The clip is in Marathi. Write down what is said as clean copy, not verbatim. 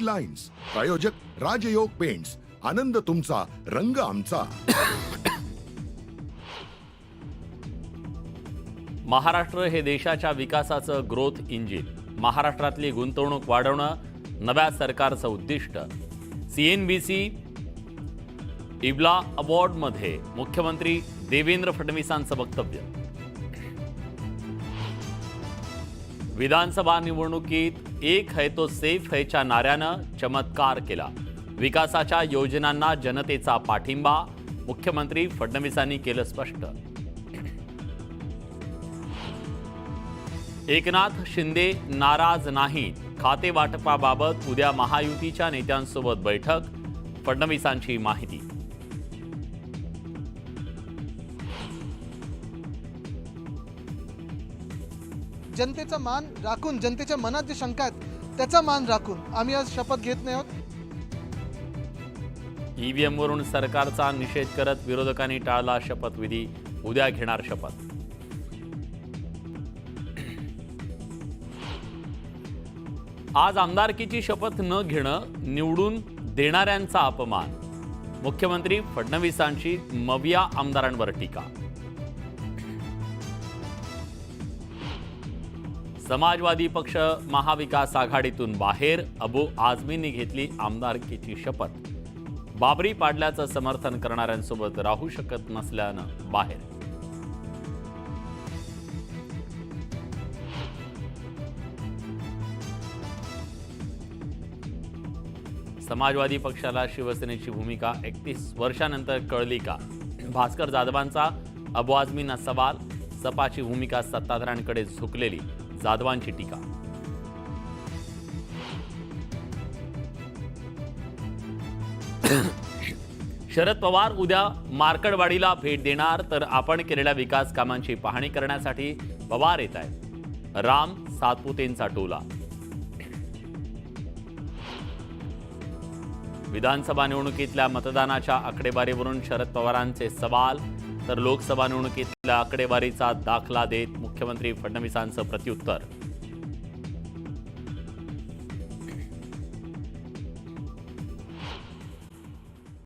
लाईन्स. प्रायोजक राजयोग पेंट्स. आनंद तुमचा, रंग आमचा. महाराष्ट्र हे देशाच्या विकासाचं ग्रोथ इंजिन. महाराष्ट्रातली गुंतवणूक वाढवणं नव्या सरकारचं उद्दिष्ट. CNBC इब्ला अवॉर्डमध्ये मुख्यमंत्री देवेंद्र फडणवीसांचं वक्तव्य. विधानसभा निवडणुकीत एक है तो सेफ हैच्या नाऱ्यानं चमत्कार केला. विकासाच्या योजनांना जनतेचा पाठिंबा. मुख्यमंत्री फडणवीसांनी केलं स्पष्ट. एकनाथ शिंदे नाराज नाहीत. खाते वाटपाबाबत उद्या महायुतीच्या नेत्यांसोबत बैठक. फडणवीसांची माहिती. जनतेचा मान राखून, जनतेच्या मनात जे शंका आहेत त्याचा मान राखून आम्ही आज शपथ घेत नाही आहोत. EVM वरून सरकारचा निषेध करत विरोधकांनी टाळला शपथविधी. उद्या घेणार शपथ. आज आमदारकीची शपथ न घेणं निवडून देणाऱ्यांचा अपमान. मुख्यमंत्री फडणवीसांची मविया आमदारांवर टीका. समाजवादी पक्ष महाविकास आघाडीतून बाहेर. अबू आझमींनी घेतली आमदारकीची शपथ. बाबरी पाडल्याचं समर्थन करणाऱ्यांसोबत राहू शकत नसल्यानं बाहेर. समाजवादी पक्षाला शिवसेनेची भूमिका 31 वर्षांनंतर कळली का? भास्कर जाधवांचा अबू आझमींना सवाल. सपाची भूमिका सत्ताधाऱ्यांकडे झुकलेली. जाधवांची टीका. शरद पवार उद्या मार्कडवाडीला भेट देणार. तर आपण केलेल्या विकास कामांची पाहणी करण्यासाठी पवार येत आहेत. राम सातपुतेंचा टोला. विधानसभा निवडणुकीतल्या मतदानाच्या आकडेवारीवरून शरद पवारांचे सवाल. तर लोकसभा निवडणुकीतल्या आकडेवारीचा दाखला देत मुख्यमंत्री फडणवीसांचं प्रत्युत्तर.